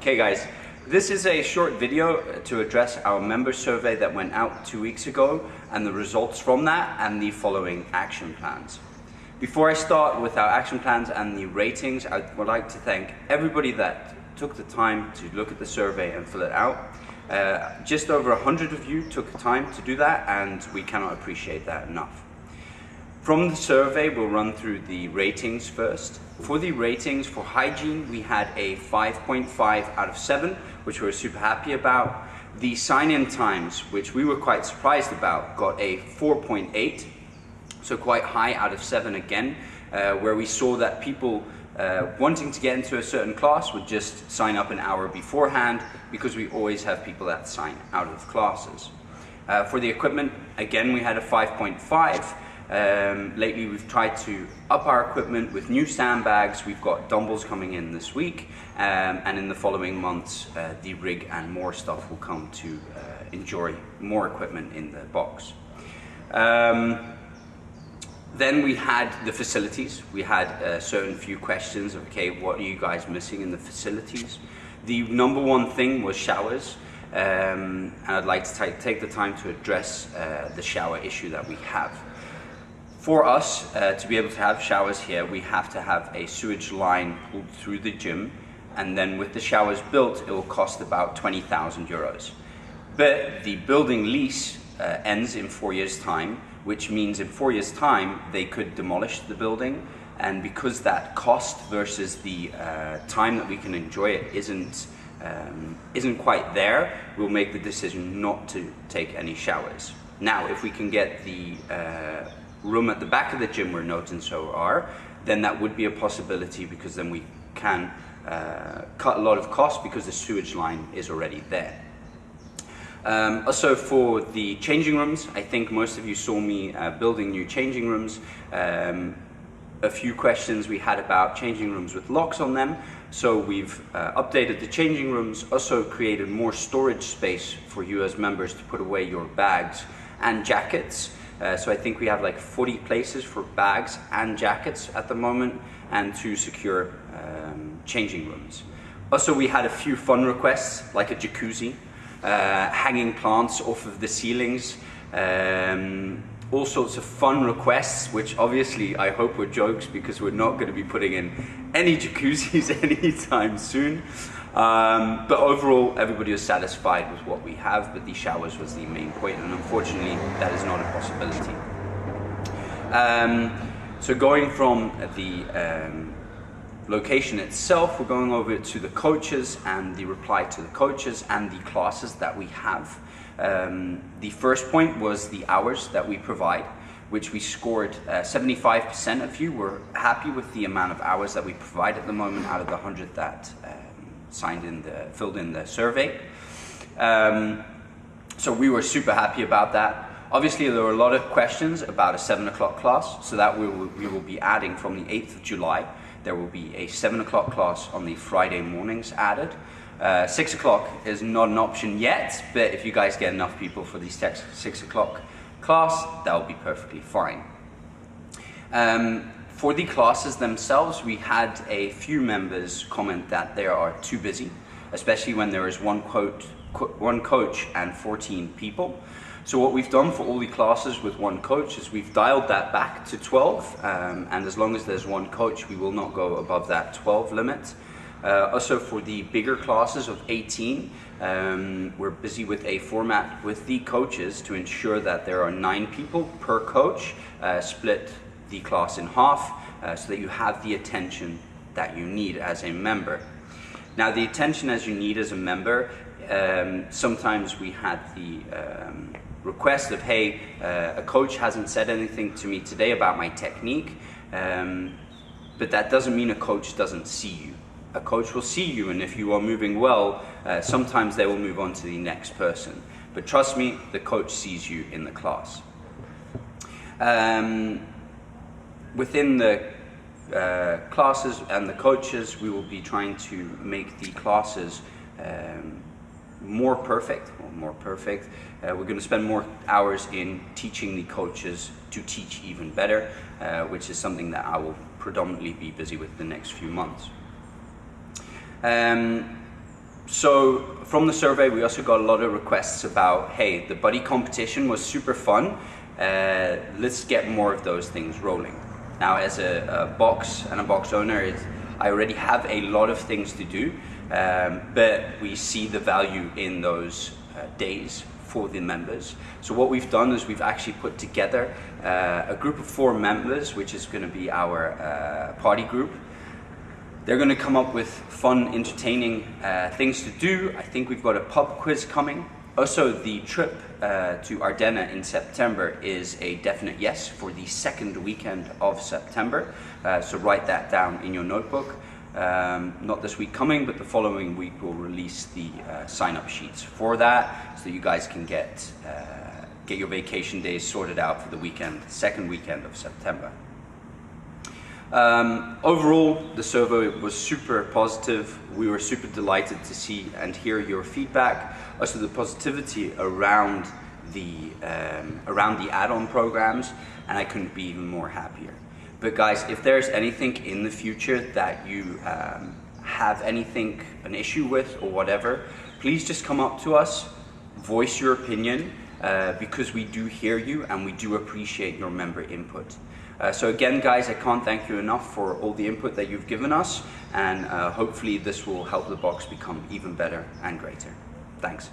Okay guys, this is a short video to address our member survey that went out 2 weeks ago and the results from that and the following action plans. Before I start with our action plans and the ratings, I would like to thank everybody that took the time to look at the survey and fill it out. Just over 100 of you took the time to do that, and we cannot appreciate that enough. From the survey, we'll run through the ratings first. For the ratings for hygiene, we had a 5.5 out of 7, which we're super happy about. The sign-in times, which we were quite surprised about, got a 4.8, so quite high out of 7 again, where we saw that people wanting to get into a certain class would just sign up an hour beforehand, because we always have people that sign out of classes. For the equipment, again, we had a 5.5. Lately we've tried to up our equipment with new sandbags. We've got dumbbells coming in this week, and in the following months the rig and more stuff will come to enjoy more equipment in the box. Then we had the facilities. We had a certain few questions of, okay, what are you guys missing in the facilities? The number one thing was showers, and I'd like to take the time to address the shower issue that we have. For us to be able to have showers here, we have to have a sewage line pulled through the gym, and then with the showers built, it will cost about 20,000 euros. But the building lease ends in 4 years' time, which means in 4 years' time, they could demolish the building. And because that cost versus the time that we can enjoy it isn't quite there, we'll make the decision not to take any showers. Now, if we can get the room at the back of the gym where Note and So are, then that would be a possibility, because then we can cut a lot of costs because the sewage line is already there. Also for the changing rooms, I think most of you saw me building new changing rooms. A few questions we had about changing rooms with locks on them, so we've updated the changing rooms, also created more storage space for you as members to put away your bags and jackets. So I think we have like 40 places for bags and jackets at the moment, and 2 secure changing rooms. Also, we had a few fun requests, like a jacuzzi, hanging plants off of the ceilings, all sorts of fun requests, which obviously I hope were jokes, because we're not going to be putting in any jacuzzis anytime soon. But overall, everybody was satisfied with what we have, but the showers was the main point, and unfortunately that is not a possibility. So going from the location itself, we're going over to the coaches and the reply to the coaches and the classes that we have. The first point was the hours that we provide, which we scored 75% of you were happy with the amount of hours that we provide at the moment out of the 100 that filled in the survey. So we were super happy about that. Obviously, there were a lot of questions about a 7 o'clock class, so that we will be adding from the 8th of July. There will be a 7 o'clock class on the Friday mornings added. 6 o'clock is not an option yet, but if you guys get enough people for the 6 o'clock class, that will be perfectly fine. For the classes themselves, we had a few members comment that they are too busy, especially when there is one coach and 14 people. So what we've done for all the classes with one coach is we've dialed that back to 12, and as long as there's one coach, we will not go above that 12 limit. Also for the bigger classes of 18, we're busy with a format with the coaches to ensure that there are 9 people per coach, split the class in half, so that you have the attention that you need as a member. Now, the attention as you need as a member, sometimes we had the request of, hey, a coach hasn't said anything to me today about my technique, but that doesn't mean a coach doesn't see you. A coach will see you, and if you are moving well, sometimes they will move on to the next person. But trust me, the coach sees you in the class. Within the classes and the coaches, we will be trying to make the classes more perfect. We're going to spend more hours in teaching the coaches to teach even better, which is something that I will predominantly be busy with the next few months. So from the survey, we also got a lot of requests about, hey, the buddy competition was super fun. Let's get more of those things rolling. Now, as a box and a box owner, I already have a lot of things to do, but we see the value in those days for the members. So what we've done is we've actually put together a group of 4 members, which is going to be our party group. They're going to come up with fun, entertaining things to do. I think we've got a pub quiz coming. Also, the trip to Ardennes in September is a definite yes for the 2nd weekend of September. So write that down in your notebook. Not this week coming, but the following week we'll release the sign-up sheets for that, so you guys can get your vacation days sorted out for the weekend, 2nd weekend of September. Overall, the survey was super positive. We were super delighted to see and hear your feedback. Also, the positivity around the add-on programs, and I couldn't be even more happier. But guys, if there's anything in the future that you have an issue with or whatever, please just come up to us, voice your opinion, because we do hear you and we do appreciate your member input. So again, guys, I can't thank you enough for all the input that you've given us, and hopefully this will help the box become even better and greater. Thanks.